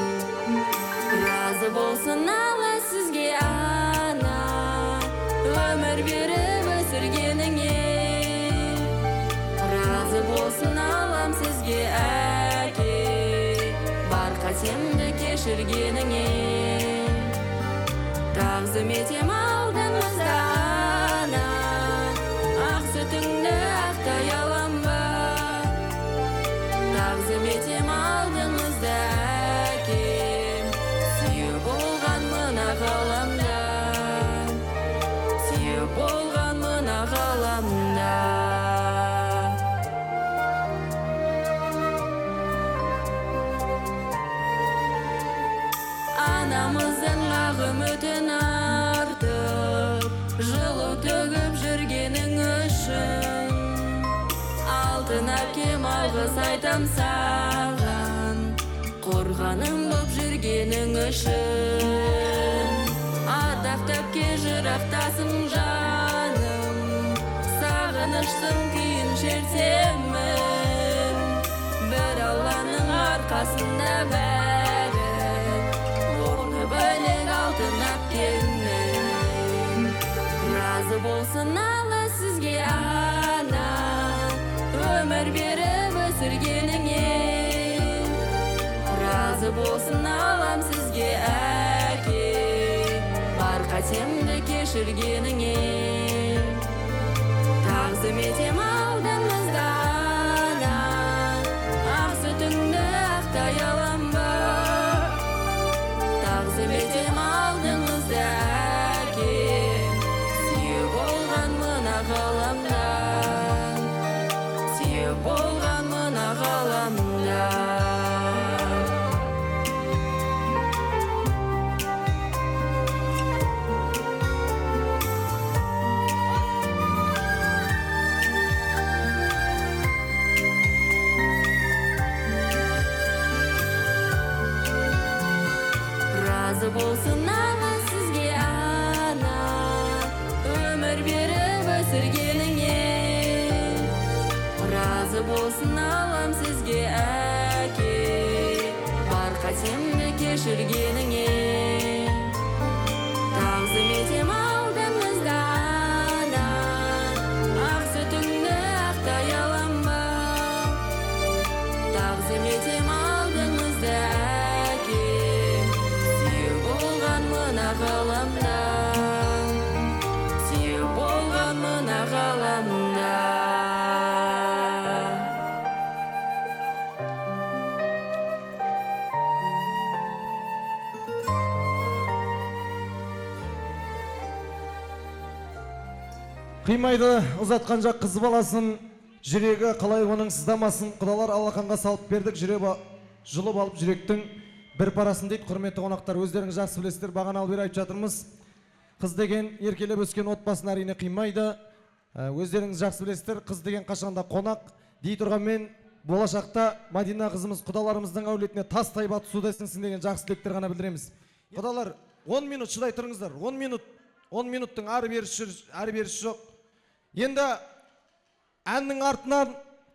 Разы болсын Алла сізге ана, өмір беріп өсіргеніңе. Разы болсын Аллам сізге әке, бар қатемді кешіргеніңе. Тағзым етем алдыңызда ана, ақ сүтіңді ақтай алам ба. Тағзым етем алдыңызда әкем, сүйі болған мына ғаламда, сүйі болған мына ғаламда. Анамыздың ақ үмітін артып, жылу төгіп жүргенің үшін. Алтын әпкем алғыс айтам саған, қорғаным боп жүргенің үшін. Атақты әпке жырақтасың жаным, сағыныштың күйін шертемін. Бір Алланың арқасында бәрі, орны бөлек алтын әпкемнің. Разы болсын Алла сізге ана, өмір беріп өсіргеніңе. Разы болсын Аллам сізге әке, бар қатемді кешіргеніңе. Тағзым етем алдыңызда ана, ақ сүтіңді ақтай алам ба. Тағзым етем алдыңызда әке, сүйі болған мына ғаламда, болған мына ғаламда. Разы болсын Алла сізге ана, өмір беріп өсіргеніңе. Разы болсын Аллам сізге әке, бар қатемді кешіргеніңе. Тағзым етем алдыңызда ана, ақ сүтіңді ақтай алам ба. Тағзым етем алдыңызда әке, сүйі болған мына ғаламда, сүйі болған мына ғаламда. Қимайды ұзатқан жақ қыз баласын, жүрегі қалай оның сыздамасын. Құдалар алақанға салып бердік, жұлып алып жүректің бір парасын дейді. Құрметті қонақтар, өздеріңіз жақсы білесіздер, бағаналы бері айтып жатырмыз. Қыз деген еркелеп өскен отбасын әрине қимайды. Өздеріңіз жақсы білесіздер, қыз деген қашанда қонақ дей тұрғанмен болашақта Мадина қызымыз құдаларымыздың әулетіне тастай батысуда сіңсін деген жақсы тілектер ғана білдіреміз. Құдалар, 10 минут шыдай тұрыңыздар. 10 минуттың ары берісі жоқ. Енді әннің артынан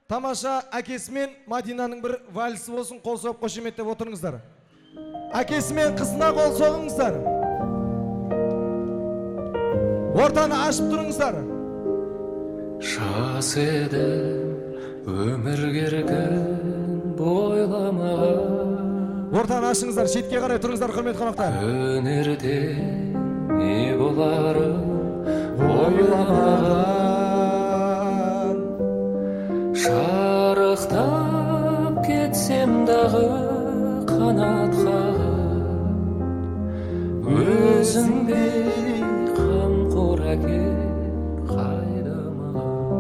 тамаша әкесімен Мадинаның бір вальсі болсын, қол соғып қошеметтеп отырыңыздар. Әкесімен қызына қол соғыңыздар. Ортаны ашып тұрыңыздар. Жас еді өмір керген бойламаған. Ортаны ашыңыздар, шетке қарай тұрыңыздар, құрметті қонақтар. Өнерде не болары ойламаған. Шарықтап кетсем дағы қанатқа, өзіңдей қамқор әке қайда маған.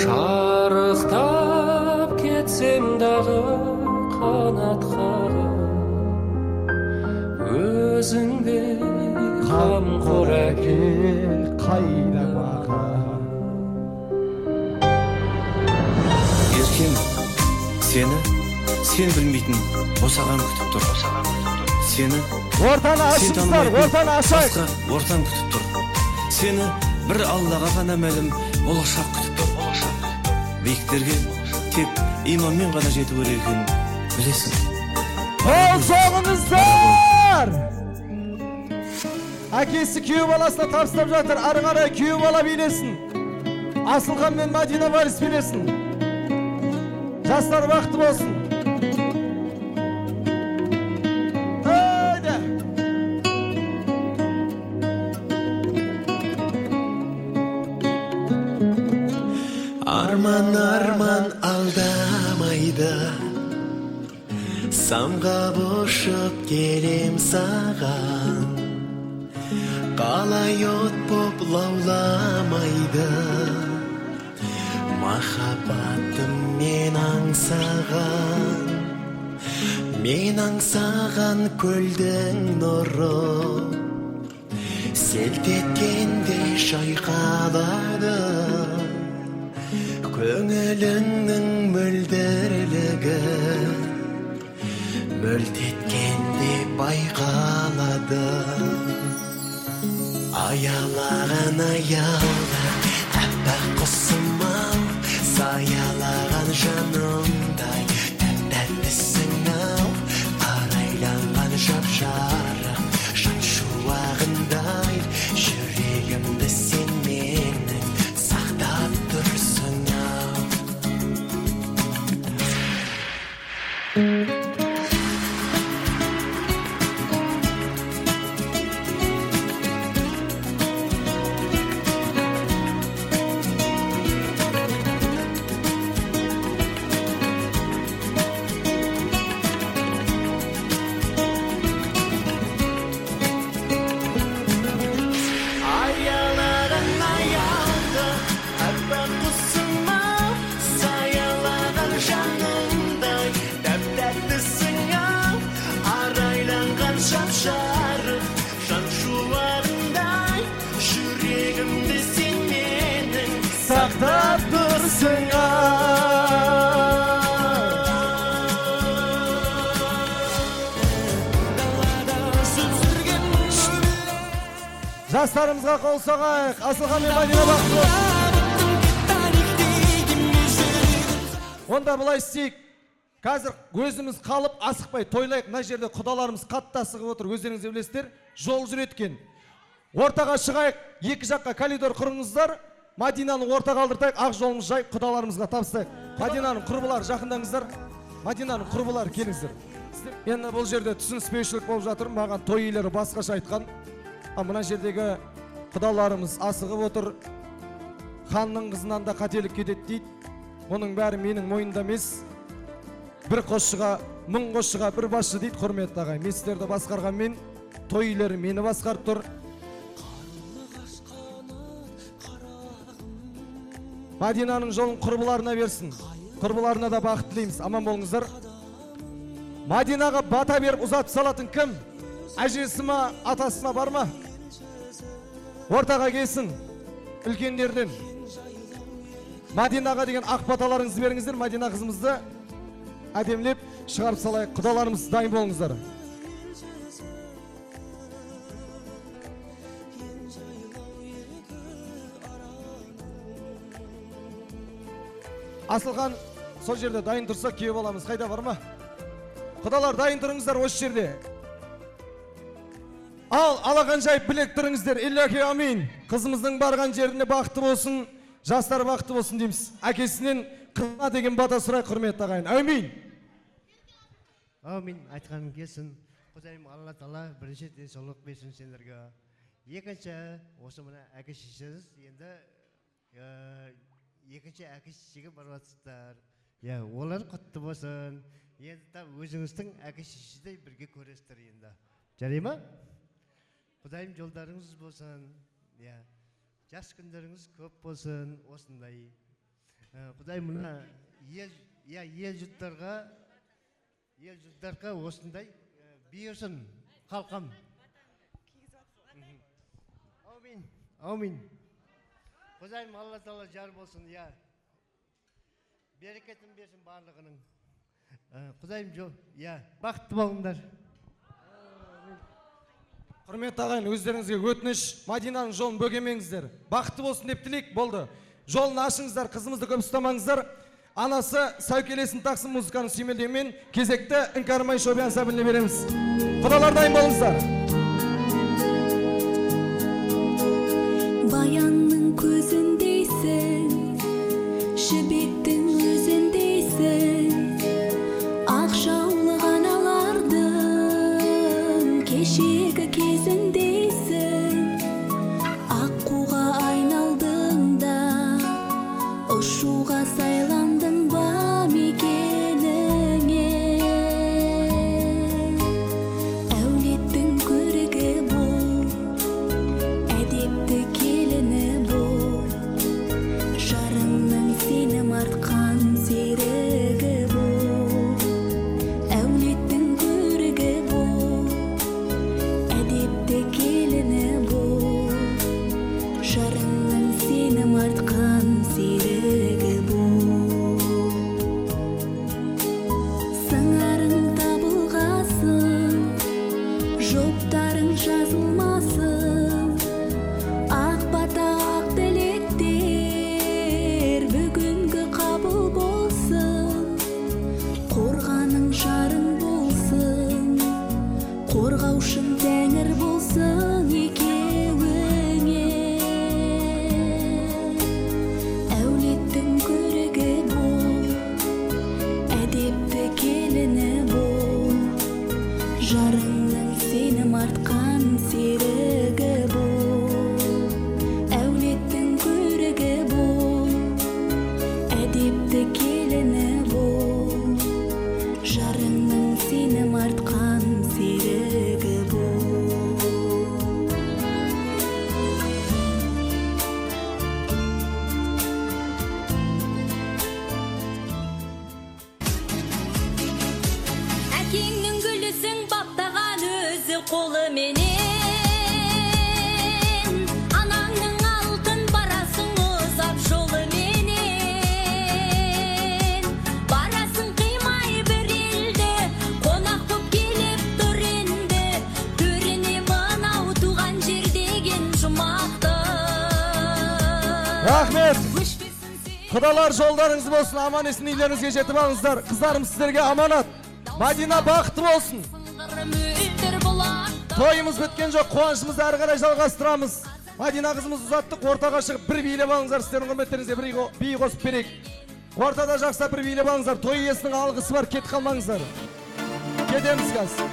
Шарықтап кетсем дағы қанатқа, өзіңдей қамқор әке қайда маған. Еркем, сен білмейтін босаған күтіп тұр. Сені ортаны ашыңыздар, ортаны ашайық. Ортан күтіп тұр. Сені бір Аллаға ғана мәлім болашақ күтіп тұр. Биіктерге тек иманмен ғана жету керек екенін білесің. Қол соғыңыздар! Әкесі күйеу баласына табыстап жатыр. Ары қарай күйеу бала билесін. Асылхан мен Мадина вальс билесін. Жастар бақытты болсын. Арман алдамайды, самға бошып келем саған. Қалай от боп лауламайды, махаббатым мен аңсаған. Мен аңсаған көлдің нұры, селт еткенде шайқалады. Көңіліңнің мөлдірлігі, мөлт еткенде байқалады. Аялаған аяла, әппақ құсым-ау, саялаған жанымдай, тәп-тәттісің-ау, арайланған жап-жарық, жан шуағындай, жүрегімді сен менің сақтап тұрсың-ау. Сақтап тұрсың жастарымызға қол соғайық. Асылхан мен Мадина бақытты болсын. Онда былай істейік. Қазір өзіміз қалып асықпай тойлайық. Мына жерде құдаларымыз қатты асығып отыр. Өздеріңіз білесіздер, жол жүреткен. Ортаға шығайық, екі жаққа коридор құрыңыздар. Мадинаны орта қалдыртайық, ақ жолымыз жай құдаларымызға табыстайық. Мадинаның құрбылары жақындаңыздар. Мадинаның құрбылары келіңіздер. Енді бұл жерде түсініспеушілік болып жатыр. Маған той иелері басқаша айтқан. Мына жердегі құдаларымыз асығып отыр. Ханның қызынан да қателік кетеді дейді. Оның бәрі менің мойнымда емес. Бір қосшыға, мың қосшыға бір басшы дейді, құрметті ағай. Мен сіздерді басқарғанмен, той иелері мені басқарып тұр. Мадинаның жолын құрбыларына берсін. Құрбыларына да бақыт тілейміз. Аман болыңыздар. Мадинаға бата беріп ұзатып салатын кім? Әжесі ма, атасы ма бар ма? Ортаға келсін. Үлкендерден. Мадинаға деген ақ баталарыңызды беріңіздер. Мадина қызымызды әдемілеп шығарып салайық. Құдаларымыз дайын болыңыздар. Асылхан сол жерде дайын тұрса күйеу баламыз қайда бар ма? Құдалар дайын тұрыңыздар осы жерде. Ал алақан жайып білек тұрыңыздар. Иллаһи амин. Қызымыздың барған жеріне бақытты болсын, жастар бақытты болсын дейміз. Әкесінен қызына деген бата сұрай, құрметті ағайын. Амин. Амин. Айтқаным келсін. Құдайым Алла Тағала бірінші денсаулық берсін сендерге. Екінші осы мына әке шешеңіз енді екінші әке шешеге барып жатсыздар. Олар құтты болсын. Енді өзіңіздің әке шешедей бірге көресіздер енді. Жарай ма? Құдайым жолдарыңыз болсын. Жас күндеріңіз көп болсын осындай. Құдайым мына ел жұрттарға осындай бұйырсын қалқам. Аумин. Аумин. Құдайым Алла Тағала жар болсын. Берекетін берсін барлығының. Құдайым бақытты болыңдар. Құрметті ағайын, өздеріңізге өтініш, Мадинаның жолын бөгемеңіздер. Бақытты болсын деп тілек болды. Жолын ашыңыздар, қызымызды көп ұстамаңыздар. Анасы сәукелесін тақсын музыканың сүйемелдеуімен кезекті Іңкәрмай шоу ансамбліне береміз. Құдалар дайын болыңыздар. Баянның көзіндейсің, жібектің өзіндейсің, ақшаулы ғаналардың кешегі кезіндейсің, аққуға айналдың да, ұшуға сайландың ба мекеніңе. Әулеттің көрігі бол, әдепті келіні бол, жарыңның сенім артқан серігі бол. Әулеттің көрігі бол, әдепті келіні бол, жарыңның сенім артқан серігі бол. Сыңарың табылғасын, жоптарың жазылмасын, ақ бата ақ тілектер бүгінгі қабыл болсын. Қорғаның жарың болсын, қорғаушың тәңір болсын екеуіңе. Әулеттің көрігі бол, әдепті келіні бол, жарыңның сенім артқан серігі бол. Әулеттің көрігі бол, әдепті келіні бол, жарыңның сенім артқан серігі бол. Әкеңнің гүлісің баптаған өзі қолыменен, анаңның алтын барасың ұзап жолыменен. Барасың қимай бір елді, қонақ боп келіп тұр енді, төріне мынау туған жер деген жұмақты. Рахмет. Құдалар жолдарыңыз болсын, аман есін үйлеріңізге жетіп алыңыздар. Қыздарым сіздерге аманат. Мадина бақытты болсын. Тойымыз біткен жоқ, қуанышымызды әрі қарай жалғастырамыз. Мадина қызымыз ұзаттық, ортаға шығып бір билеп алыңыздар. Сіздердің құрметтеріңізге бір би қосып берейік. Ортада жақса бір билеп алыңыздар. Той иесінің алғысы бар, кет қалмаңыздар. Кетеміз қазір.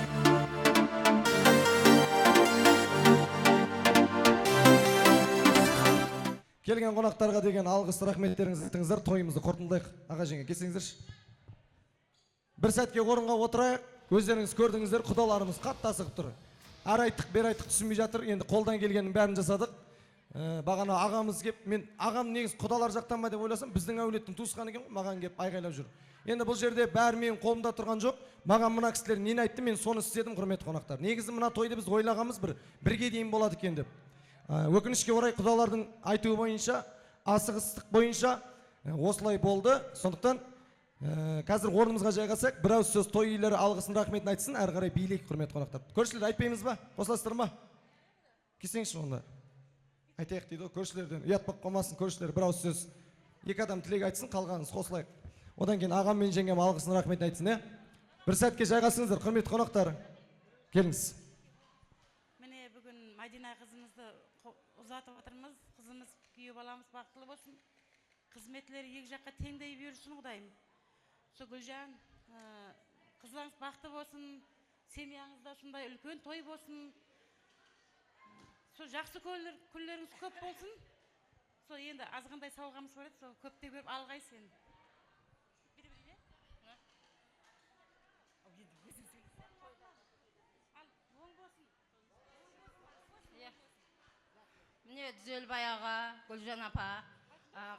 Келген қонақтарға деген алғыс рахметтеріңізді айтыңыздар. Тойымызды қорытындылайық. Аға жеңге келсеңіздерші. Бір сәтке орынға отырайық. Өздеріңіз көрдіңіздер, құдаларымыз қатты асығып тұр. Әр айттық, бер айттық түсінбей жатыр. Енді қолдан келгеннің бәрін жасадық. Бағана ағамыз кеп, мен ағам негіз құдалар жақтан ба деп ойласам, біздің әулеттің туысқаны екен ғой, маған кеп айғайлап жүр. Енді бұл жерде бәрі менің қолымда тұрған жоқ. Маған мына кісілер нені айтты, мен соны істедім, құрметті қонақтар. Негізі мына тойды біз ойлағанымыз бірге дейін болады екен деп. Өкінішке орай құдалардың айтуы бойынша, асығыстық бойынша Осылай болды. Сондықтан қазір орнымызға жайғасақ, бір ауыз сөз той иелері алғысын рахметін айтсын, әрі қарай билейік құрметті қонақтар. Көршілер айтпаймыз ба? Қосыласыздар ма? Келсеңізші онда. Айтайық дейді ғой, көршілерден ұят болып қалмасын, көршілер бір ауыз сөз. Екі адам тілек айтсын, қалғаныңыз қосылайық. Одан кейін ағам мен жеңгем алғысын рахметін айтсын, Бір сәтке жайғасыңыздар, құрметті қонақтар. Келіңіз. Міне бүгін Мадина қызымызды ұзатып отырмыз. Қызымыз күйеу баламыз бақытлы болсын. Қызметлері екі жаққа теңдей берсін, Құдайым. Со Гүлжан, қызларыңыз бақытты болсын. Семьяңызда сондай үлкен той болсын. Со жақсы күндеріңіз көп болсын. Со енді азғандай сауғамыз бар еді, со көптеп беріп алғай сен. Міне Дүзелбай аға, Гүлжан апа,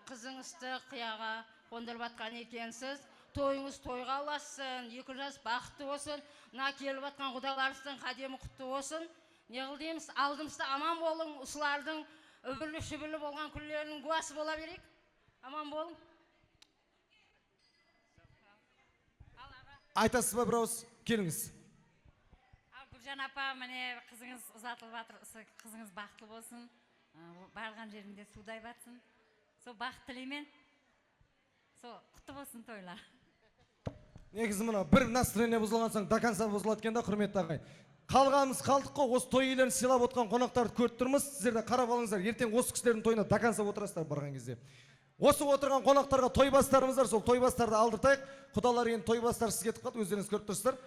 қызыңызды қияға қондырып атқан екенсіз. Тойыңыз тойға ұлассын, 2 жас бақытты болсын. Мына келіп атқан құдаларыңыздың қадемі құтты болсын. Не қыл дейміз, алдымызда аман болың, ұсылардың үбірлі-шүбірлі болған күндерінің куәсі бола берейік. Аман болың. Айтасыз ба бір ауыз? Келіңіз. Гүлжан апа, міне қызыңыз ұзатылып жатыр, қызыңыз бақытты болсын. Барған жерінде судай батсын. Со бақыт тілеймен. Со құтты болсын тойлар. Негізі мына бір настроение бұзылған соң до конца бұзылады екен да, құрметті ағай. Қалғанымыз қалдық қой, осы той иелерін сыйлап отқан қонақтарды көріп тұрмыз. Сіздер де қарап алыңыздар, ертең осы кісілердің тойына до конца отырасыздар барған кезде. Осы отырған қонақтарға той бастарымыздар, сол той бастарды алдыртайық. Құдалар енді той бастар сіз кетіп қалды, өздеріңіз көріп тұрсыздар.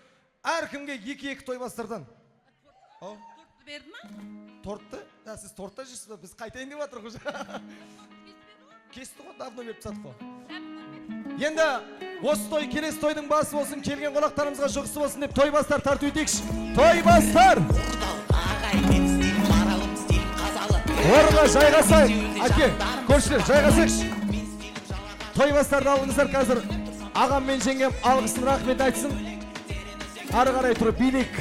Әркімге 2-2 той бастардан. Тортты берді ма? Тортты? Да, сіз тортта жүрсіз ба? Біз қайтайын деп жатырық уже. Кесті ғой, давно беріп тастадық қой. Енді осы той келесі тойдың басы болсын, келген қонақтарымызға жұғысы болсын деп той бастар тарту етейікші. Той бастар! Орынға жайғасайық. Әке, көршілер, жайғасайықшы. Той бастарды алыңыздар қазір. Ағам мен жеңгем алғысын рахмет айтсын. Ары қарай тұрып билейік.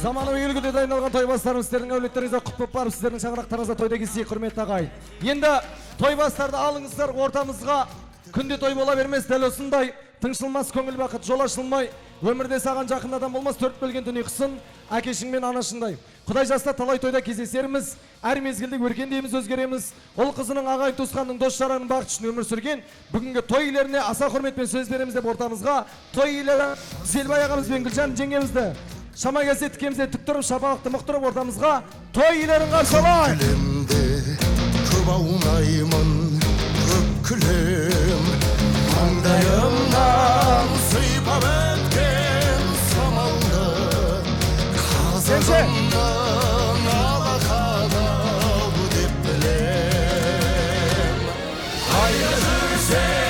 Заманауи үлгіде дайындалған той бастарымыз сіздердің әулеттеріңізге құт болып барып, сіздердің шаңырақтарыңызға тойда келсек, құрметті ағайын. Енді той бастарды алыңыздар ортамызға. Күнде той бола бермес, дәл осындай тыңшылмас көңіл бақыт жол ашылмай, өмірде саған жақын адам болмас, төрт бөлген дүние қысын, әкешің мен анашыңдай. Құдай жаста талай тойда кездесерміз, әр мезгілде өркендейміз, өзгереміз. Ол қызының ағайын туысқанның дос жараның бақыт үшін өмір сүрген, бүгінгі той иелеріне аса құрметпен сөз береміз деп ортамызға той иелері Дүзелбай ағамыз бен Гүлжан жеңгемізді шама келсе тікемізде тік тұрып, шапалақты мұқтырып ортамызға той иелерін қаршылайық. Көп аунаймын, көп күлем, маңдайымнан сыйпап өткен самалды, қазағымның алақанау деп білем. Қайда жүрсем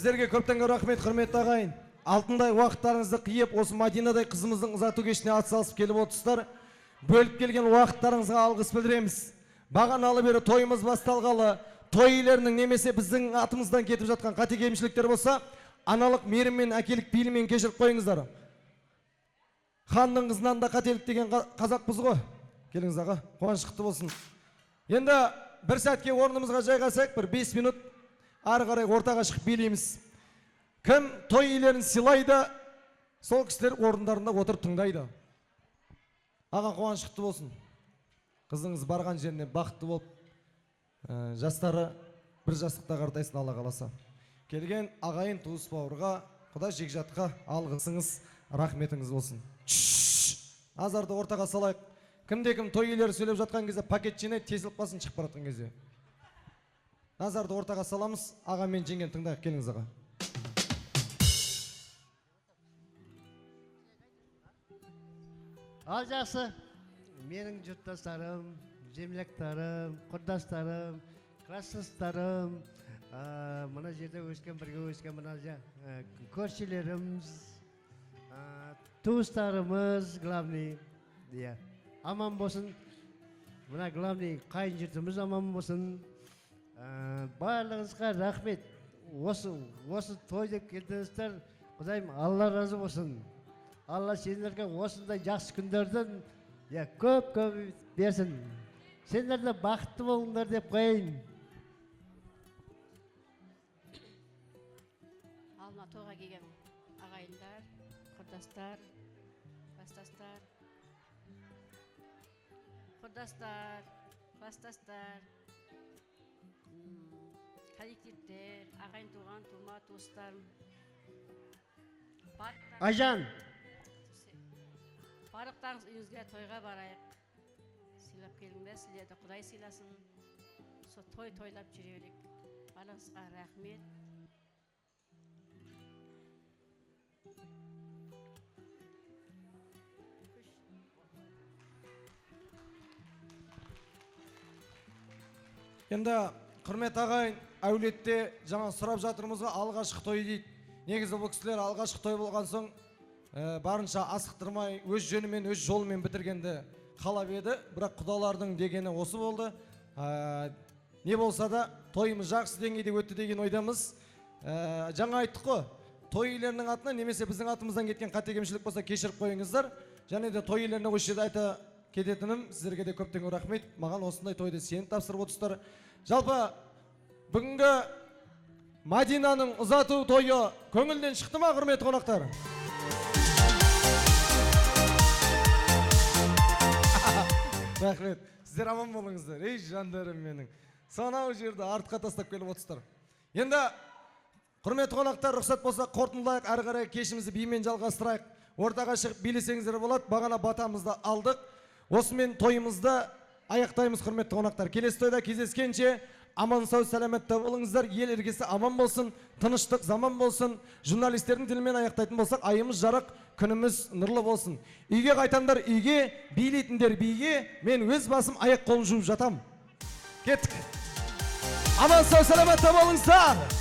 Сіздерге көптен рахмет, құрметті ағайын. Алтындай уақыттарыңызды қиып, осы Мадинадай қызымыздың ұзату кешіне атсалысып келіп отырсыздар. Бөліп келген уақыттарыңызға алғыс білдіреміз. Бағаналы бері тойымыз басталғалы, той иелерінің немесе біздің атымыздан кетіп жатқан қате кемшіліктер болса, аналық мерім мен әкелік пейілімен кешіріп қойыңыздар. Ханның қызынан да қателік деген қазақпыз ғой. Келіңіз аға, қуаныш құтты болсын. Енді бір сәтке орнымызға жайғасақ, бір 5 минут ары қарай ортаға шығып билейміз. Кім той иелерін сыйлайды, сол кісілер орындарында отырып тыңдайды. Аға, қуаныш құтты болсын. Қызыңыз барған жеріне бақытты болып, жастары бір жастықта қартайсын, Алла қаласа. Келген ағайын туыс бауырға, Құда жекжатқа алғысыңыз, рахметіңіз болсын. Азарды ортаға салайық. Кімде-кім той иелері сөйлеп жатқан кезде пакет жинай, тесіліп қалсын, шығып баратқан кезде. Назарды ортаға саламыз, аға мен жеңген тыңдайық, келіңіз аға. Ал жақсы, менің жұрттастарым, земляктарым, құрдастарым, класстастарым, мына жерде өскен, бірге өскен мына көршілеріміз, туыстарымыз, главный, Иә, аман болсын. Мына главный қайын жұртымыз аман болсын. Барлығыңызға рахмет. Осы тойды келдіңіздер. Құдайым Алла разы болсын. Алла сендерге осындай жақсы күндерден көп берсін. Сендер де бақытты болыңдар деп қойайын. Алма тойға келген ағайындар, құрдастар, кластастар, коллективтер, ағайын туған, тума, туыстарым. Айжан! Барлықтарыңыз үйіңізге тойға барайық. Сыйлап келіңдер, сіздерді Құдай сыйласын. Сол тойлап жүре берейік. Барлығыңызға рахмет. Енді құрмет ағайын, әулетте жаңа сұрап жатырмызға алғашқы той дейді. Негізі бұл кісілер алғашқы той болған соң барынша асықтырмай, өз жөнімен, өз жолымен бітіргенді қалап еді. Бірақ құдалардың дегені осы болды. Не болса да тойымыз жақсы деңгейде өтті деген ойдамыз. Жаңа айттық қой, той иелерінің атына немесе біздің атымыздан кеткен қате кемшілік болса кешіріп қойыңыздар. Және де той иелеріне осы жерде айта кететінім, сіздерге де көптен рахмет. Маған осындай тойды сеніп тапсырып отырсыздар. Жалпы бүгінгі Мадинаның ұзату тойы көңілден шықты ма, құрметті қонақтар? Рахмет. Сіздер аман болыңыздар. Ей жандарым менің. Сонау жерді артқа тастап келіп отырсыздар. Енді құрметті қонақтар, рұқсат болса қорытындылайық, әрі қарай кешімізді бимен жалғастырайық. Ортаға шығып билесеңіздер болады. Бағана батамызды алдық. Осымен тойымызды аяқтаймыз, құрметті қонақтар. Келесі тойда кездескенше аман сау сәлеметті болыңыздар. Ел іргесі аман болсын, тыныштық заман болсын. Журналистердің тілімен аяқтайтын болсақ, айымыз жарық, күніміз нұрлы болсын. Үйге қайтандар үйге, билейтіндер биге, мен өз басым аяқ қолын жуып жатам. Кеттік. Аман сау сәлеметті болыңыздар.